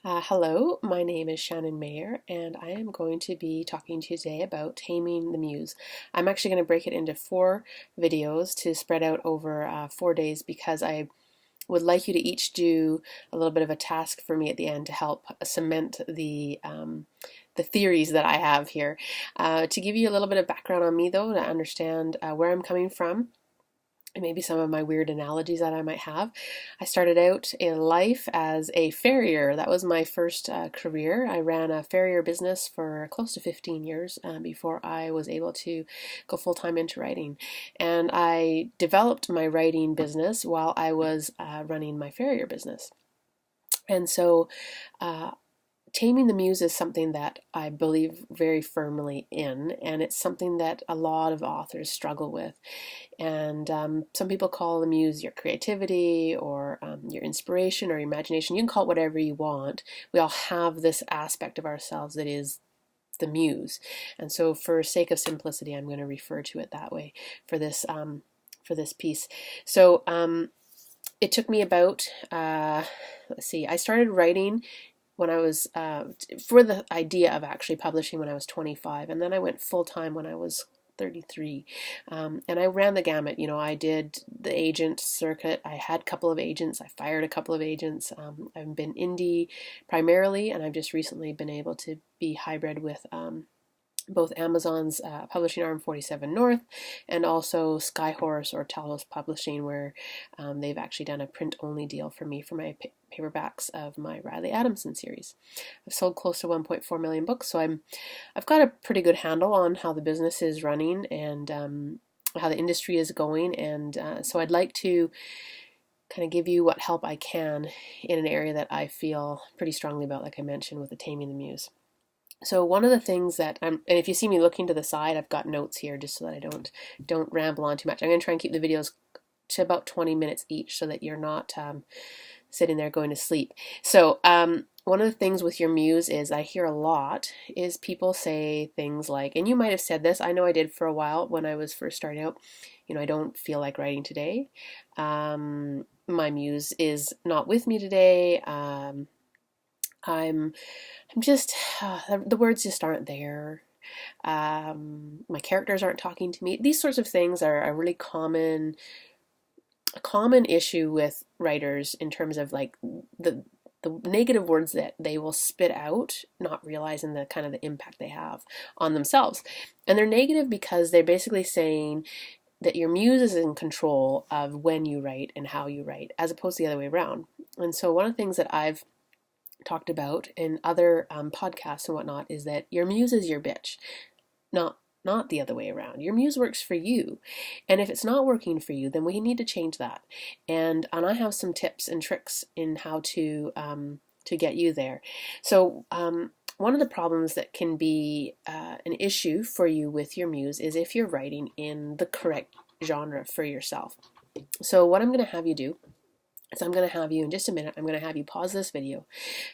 Hello, my name is Shannon Mayer, and I am going to be talking to you today about taming the muse. I'm actually going to break it into 4 videos to spread out over 4 days because I would like you to each do a little bit of a task for me at the end to help cement the theories that I have here. To give you a little bit of background on me, though, to understand where I'm coming from, and maybe some of my weird analogies that I might have. I started out in life as a farrier. That was my first career. I ran a farrier business for close to 15 years before I was able to go full-time into writing. And I developed my writing business while I was running my farrier business. And so taming the muse is something that I believe very firmly in, and it's something that a lot of authors struggle with. And some people call the muse your creativity or your inspiration or your imagination. You can call it whatever you want. We all have this aspect of ourselves that is the muse. And so for sake of simplicity, I'm going to refer to it that way for this piece. So it took me about, I started writing when I was, for the idea of actually publishing when I was 25, and then I went full-time when I was 33. And I ran the gamut. I did the agent circuit. I had a couple of agents. I fired a couple of agents. I've been indie primarily, and I've just recently been able to be hybrid with both Amazon's publishing arm 47 North and also Skyhorse or Talos Publishing, where they've actually done a print-only deal for me for my paperbacks of my Riley Adamson series. I've sold close to 1.4 million books, so I've got a pretty good handle on how the business is running and how the industry is going, and so I'd like to kind of give you what help I can in an area that I feel pretty strongly about, like I mentioned, with the Taming the Muse. So one of the things that and if you see me looking to the side, I've got notes here just so that I don't ramble on too much. I'm going to try and keep the videos to about 20 minutes each so that you're not sitting there going to sleep. So one of the things with your muse is I hear a lot is people say things like, and you might have said this, I know I did for a while when I was first starting out, I don't feel like writing today. My muse is not with me today. I'm just, the words just aren't there. My characters aren't talking to me. These sorts of things are a really common issue with writers in terms of like the negative words that they will spit out, not realizing the kind of the impact they have on themselves. And they're negative because they're basically saying that your muse is in control of when you write and how you write, as opposed to the other way around. And so one of the things that I've talked about in other podcasts and whatnot is that your muse is your bitch, not the other way around. Your muse works for you, and if it's not working for you, then we need to change that. And I have some tips and tricks in how to get you there. So one of the problems that can be an issue for you with your muse is if you're writing in the correct genre for yourself. So what I'm going to have you do, so I'm going to have you, in just a minute, I'm going to have you pause this video,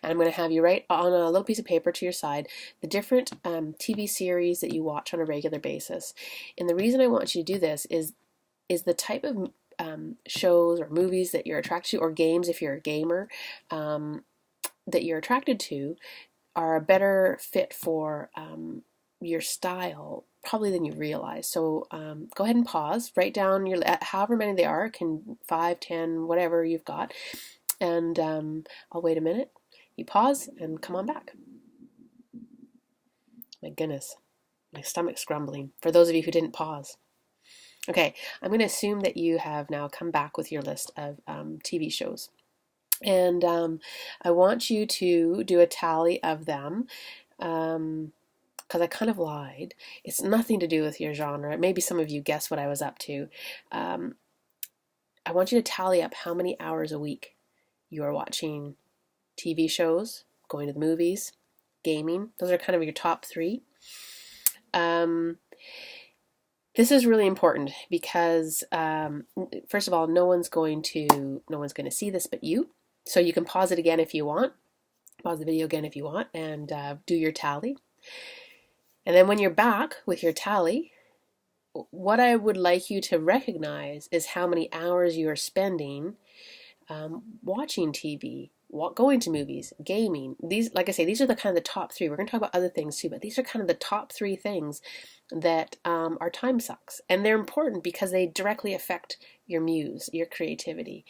and I'm going to have you write on a little piece of paper to your side the different TV series that you watch on a regular basis. And the reason I want you to do this is the type of shows or movies that you're attracted to, or games if you're a gamer, that you're attracted to are a better fit for your style probably than you realize. So go ahead and pause, write down your however many they are, can 5, 10, whatever you've got, and I'll wait a minute. You pause and come on back. My goodness, my stomach's grumbling for those of you who didn't pause. Okay, I'm going to assume that you have now come back with your list of TV shows, and I want you to do a tally of them. Because I kind of lied. It's nothing to do with your genre. Maybe some of you guessed what I was up to. I want you to tally up how many hours a week you are watching TV shows, going to the movies, gaming. Those are kind of your top 3. This is really important because, first of all, no one's going to see this but you. So you can pause it again if you want. Pause the video again if you want, and do your tally. And then when you're back with your tally, what I would like you to recognize is how many hours you are spending watching TV, going to movies, gaming. These, like I say, these are the kind of the top three. We're going to talk about other things too, but these are kind of the top three things that are time sucks. And they're important because they directly affect your muse, your creativity.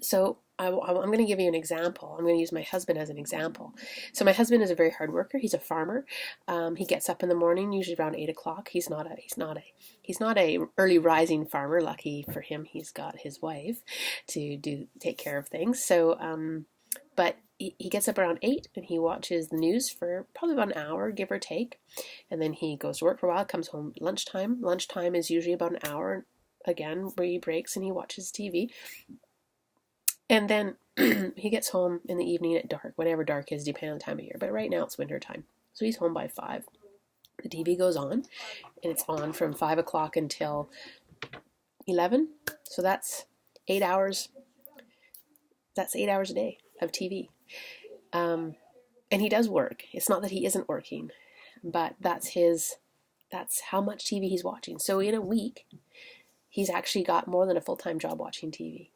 So I'm going to give you an example. I'm going to use my husband as an example. So my husband is a very hard worker. He's a farmer. He gets up in the morning, usually around 8 o'clock. He's not a early rising farmer. Lucky for him, he's got his wife to take care of things. So, but he gets up around 8 and he watches the news for probably about an hour, give or take. And then he goes to work for a while, comes home lunchtime. Lunchtime is usually about an hour again where he breaks and he watches TV. And then he gets home in the evening at dark, whenever dark is, depending on the time of year. But right now it's winter time. So he's home by 5. The TV goes on, and it's on from 5 o'clock until 11. So that's 8 hours. That's 8 hours a day of TV. And he does work. It's not that he isn't working, but that's how much TV he's watching. So in a week, he's actually got more than a full-time job watching TV.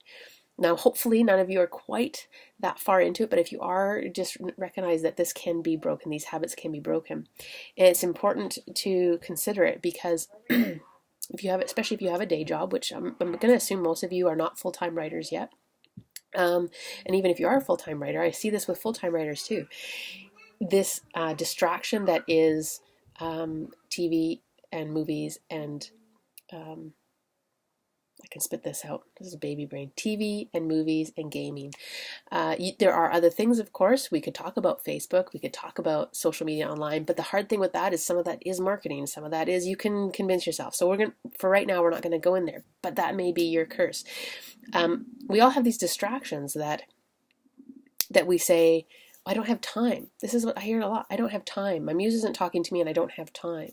Now, hopefully none of you are quite that far into it, but if you are, just recognize that this can be broken. These habits can be broken. And it's important to consider it because especially if you have a day job, which I'm going to assume most of you are not full-time writers yet. And even if you are a full-time writer, I see this with full-time writers too. This distraction that is TV and movies and I can spit this out. This is a baby brain. TV and movies and gaming. There are other things, of course. We could talk about Facebook. We could talk about social media online. But the hard thing with that is some of that is marketing. Some of that is you can convince yourself. So for right now, we're not going to go in there. But that may be your curse. We all have these distractions that we say, I don't have time. This is what I hear a lot. I don't have time. My muse isn't talking to me and I don't have time.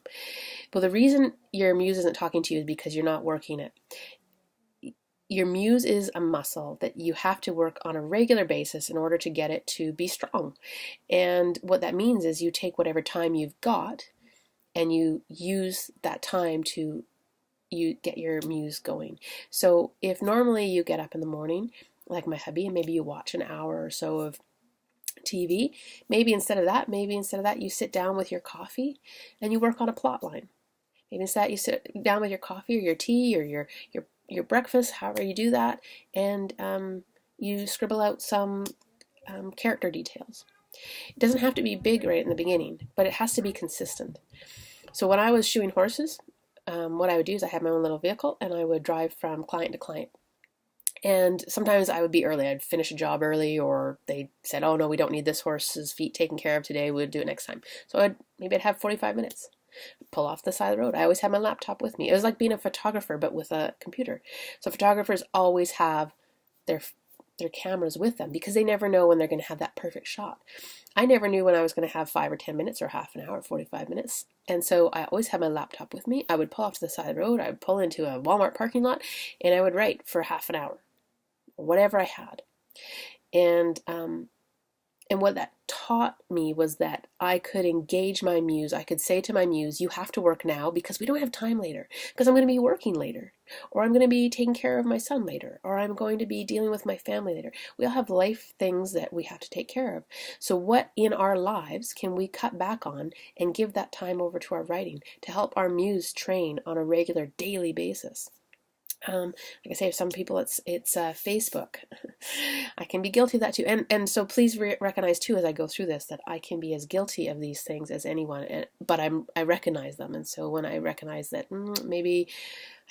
Well, the reason your muse isn't talking to you is because you're not working it. Your muse is a muscle that you have to work on a regular basis in order to get it to be strong. And what that means is you take whatever time you've got and you use that time to get your muse going. So if normally you get up in the morning, like my hubby, and maybe you watch an hour or so of TV, maybe instead of that, you sit down with your coffee and you work on a plot line. Maybe instead you sit down with your coffee or your tea or your breakfast, however you do that, and you scribble out some character details. It doesn't have to be big right in the beginning, but it has to be consistent. So when I was shoeing horses, what I would do is I had my own little vehicle and I would drive from client to client. And sometimes I would be early. I'd finish a job early, or they said, oh no, we don't need this horse's feet taken care of today. We'll do it next time. So maybe I'd have 45 minutes. Pull off the side of the road. I always had my laptop with me. It was like being a photographer, but with a computer. So photographers always have their cameras with them because they never know when they're going to have that perfect shot. I never knew when I was going to have 5 or 10 minutes or half an hour, 45 minutes. And so I always had my laptop with me. I would pull off to the side of the road. I would pull into a Walmart parking lot and I would write for half an hour, or whatever I had. And what that taught me was that I could engage my muse. I could say to my muse, you have to work now because we don't have time later, because I'm going to be working later, or I'm going to be taking care of my son later, or I'm going to be dealing with my family later. We all have life things that we have to take care of. So what in our lives can we cut back on and give that time over to our writing to help our muse train on a regular daily basis? Like I say, for some people it's Facebook. I can be guilty of that too, and so please recognize too as I go through this that I can be as guilty of these things as anyone. But I recognize them, and so when I recognize that maybe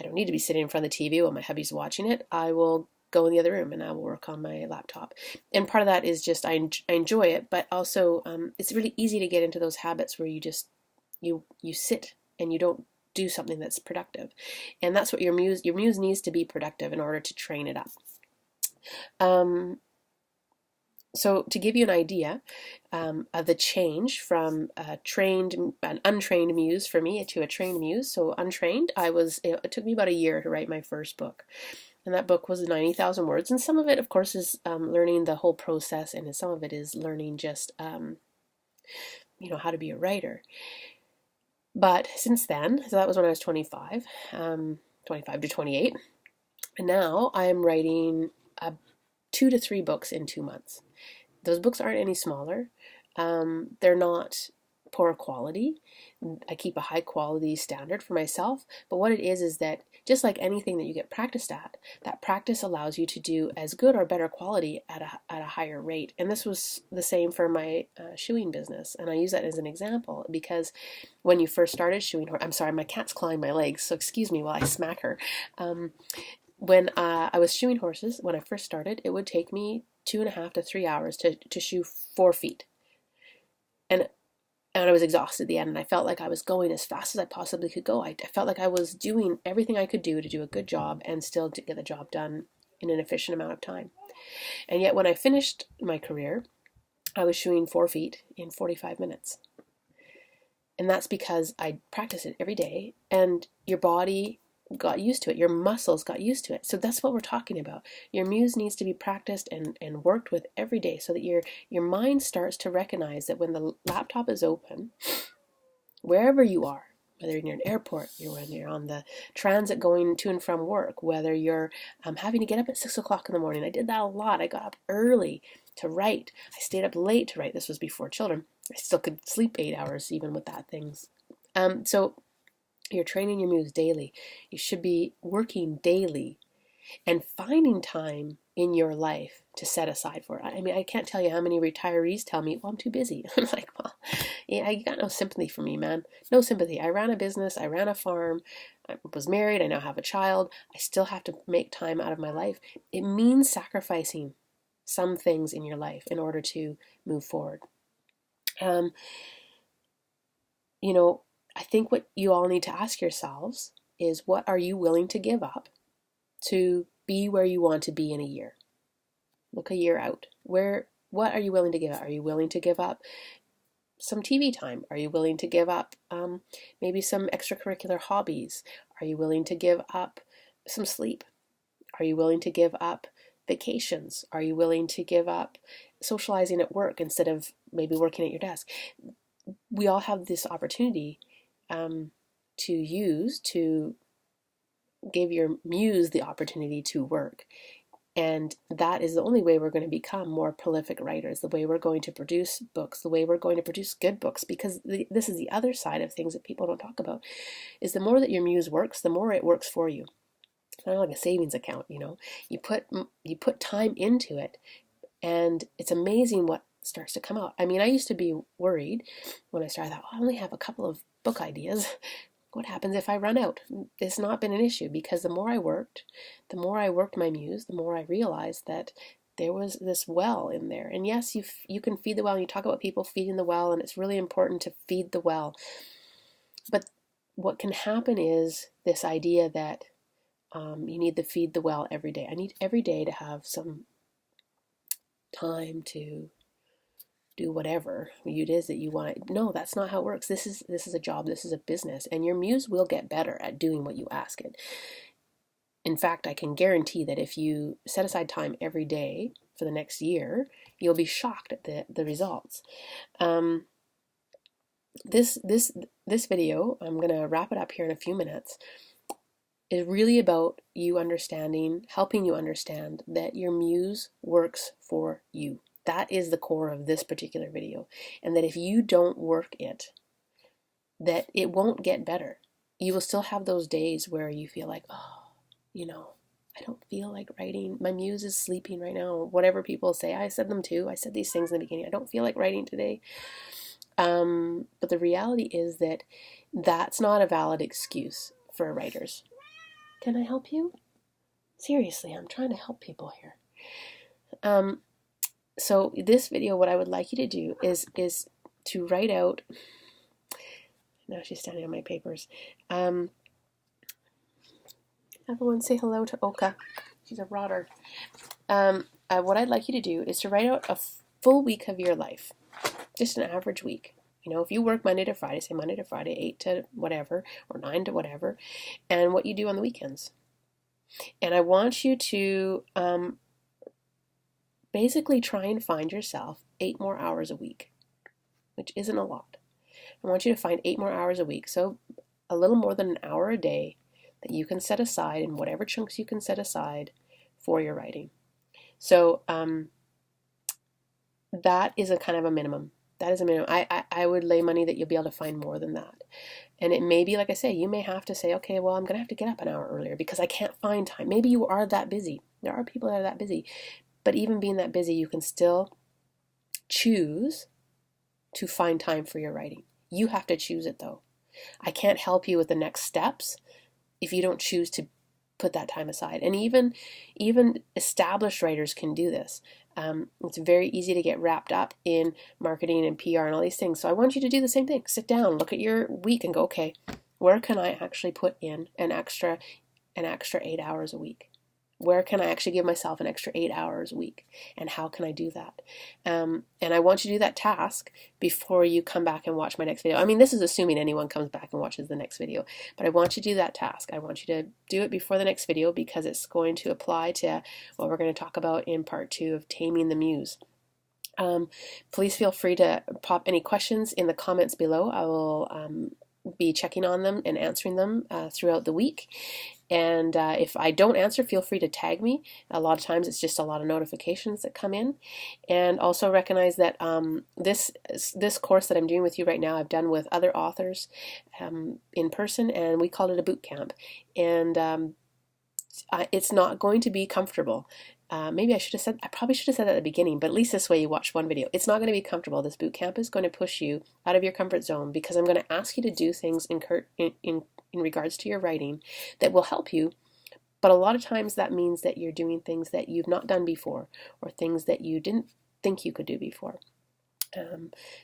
I don't need to be sitting in front of the TV while my hubby's watching it, I will go in the other room and I will work on my laptop. And part of that is just I enjoy it, but also it's really easy to get into those habits where you just you sit and you don't do something that's productive. And that's what your muse needs to be productive in order to train it up. So to give you an idea of the change from an untrained muse for me to a trained muse. So untrained, it took me about a year to write my first book. And that book was 90,000 words. And some of it, of course, is learning the whole process. And some of it is learning just, how to be a writer. But since then, so that was when I was 25 to 28, and now I'm writing 2 to 3 books in 2 months. Those books aren't any smaller. They're not poor quality. I keep a high quality standard for myself, but what it is that just like anything that you get practiced at, that practice allows you to do as good or better quality at a higher rate. And this was the same for my shoeing business, and I use that as an example because when you first started shoeing, I'm sorry, my cat's clawing my legs, so excuse me while I smack her. When I was shoeing horses, when I first started, it would take me 2.5 to 3 hours to shoe 4 feet. And I was exhausted at the end, and I felt like I was going as fast as I possibly could go. I felt like I was doing everything I could do to do a good job and still to get the job done in an efficient amount of time. And yet when I finished my career, I was shoeing 4 feet in 45 minutes. And that's because I practiced it every day, and your body got used to it. Your muscles got used to it. So that's what we're talking about. Your muse needs to be practiced and worked with every day so that your mind starts to recognize that when the laptop is open, wherever you are, whether you're in an airport, when you're on the transit going to and from work, whether you're having to get up at 6 o'clock in the morning. I did that a lot. I got up early to write. I stayed up late to write. This was before children. I still could sleep 8 hours even with that things. So you're training your muse daily. You should be working daily and finding time in your life to set aside for it. I mean, I can't tell you how many retirees tell me, well, I'm too busy. I'm like, well, yeah, you got no sympathy for me, man. No sympathy. I ran a business. I ran a farm. I was married. I now have a child. I still have to make time out of my life. It means sacrificing some things in your life in order to move forward. You know, I think what you all need to ask yourselves is, what are you willing to give up to be where you want to be in a year? Look a year out. What are you willing to give up? Are you willing to give up some TV time? Are you willing to give up maybe some extracurricular hobbies? Are you willing to give up some sleep? Are you willing to give up vacations? Are you willing to give up socializing at work instead of maybe working at your desk? We all have this opportunity to use to give your muse the opportunity to work. And that is the only way we're going to become more prolific writers, the way we're going to produce books, the way we're going to produce good books, because this is the other side of things that people don't talk about, is the more that your muse works, the more it works for you. It's kind of like a savings account, you know. You put time into it, and it's amazing what starts to come out. I mean, I used to be worried when I started. I thought, I only have a couple of book ideas. What happens if I run out? It's not been an issue, because the more I worked my muse, the more I realized that there was this well in there. And yes, you can feed the well, and you talk about people feeding the well, and it's really important to feed the well. But what can happen is this idea that you need to feed the well every day. I need every day to have some time to do whatever it is that you want. No, that's not how it works. This is a job. This is a business, and your muse will get better at doing what you ask it. In fact, I can guarantee that if you set aside time every day for the next year, you'll be shocked at the results. This video, I'm going to wrap it up here in a few minutes, is really about you understanding, helping you understand that your muse works for you. That is the core of this particular video. And that if you don't work it, that it won't get better. You will still have those days where you feel like, oh, you know, I don't feel like writing. My muse is sleeping right now. Whatever people say, I said them too. I said these things in the beginning. I don't feel like writing today. But the reality is that that's not a valid excuse for writers. Can I help you? Seriously, I'm trying to help people here. So this video, what I would like you to do is to write out. Now she's standing on my papers. Everyone say hello to Oka. She's a rotter. What I'd like you to do is to write out a full week of your life. Just an average week. You know, if you work Monday to Friday, say Monday to Friday, 8 to whatever, or 9 to whatever, and what you do on the weekends. And I want you to basically try and find yourself 8 more hours a week, which isn't a lot. I want you to find 8 more hours a week, so a little more than an hour a day that you can set aside in whatever chunks you can set aside for your writing. So that is a kind of a minimum. That is a minimum. I would lay money that you'll be able to find more than that. And it may be, like I say, you may have to say, okay, well, I'm going to have to get up an hour earlier because I can't find time. Maybe you are that busy. There are people that are that busy. But even being that busy, you can still choose to find time for your writing. You have to choose it, though. I can't help you with the next steps if you don't choose to put that time aside. And even established writers can do this. It's very easy to get wrapped up in marketing and PR and all these things. So I want you to do the same thing. Sit down, look at your week and go, okay, where can I actually put in an extra 8 hours a week? Where can I actually give myself an extra 8 hours a week? And how can I do that? And I want you to do that task before you come back and watch my next video. I mean, this is assuming anyone comes back and watches the next video. But I want you to do that task. I want you to do it before the next video because it's going to apply to what we're going to talk about in part 2 of Taming the Muse. Please feel free to pop any questions in the comments below. I will be checking on them and answering them throughout the week. And if I don't answer, feel free to tag me. A lot of times it's just a lot of notifications that come in. And also recognize that this course that I'm doing with you right now, I've done with other authors in person, and we called it a boot camp. And it's not going to be comfortable. Maybe I probably should have said that at the beginning, but at least this way you watch one video. It's not going to be comfortable. This boot camp is going to push you out of your comfort zone because I'm going to ask you to do things in regards to your writing that will help you. But a lot of times that means that you're doing things that you've not done before or things that you didn't think you could do before.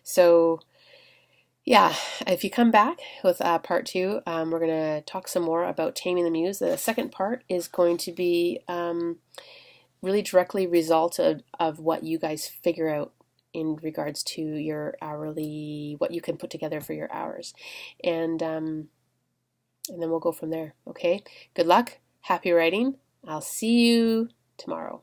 So yeah, if you come back with part 2, we're going to talk some more about Taming the Muse. The second part is going to be really directly result of what you guys figure out in regards to your hourly, what you can put together for your hours. And then we'll go from there. Okay, good luck, happy writing. I'll see you tomorrow.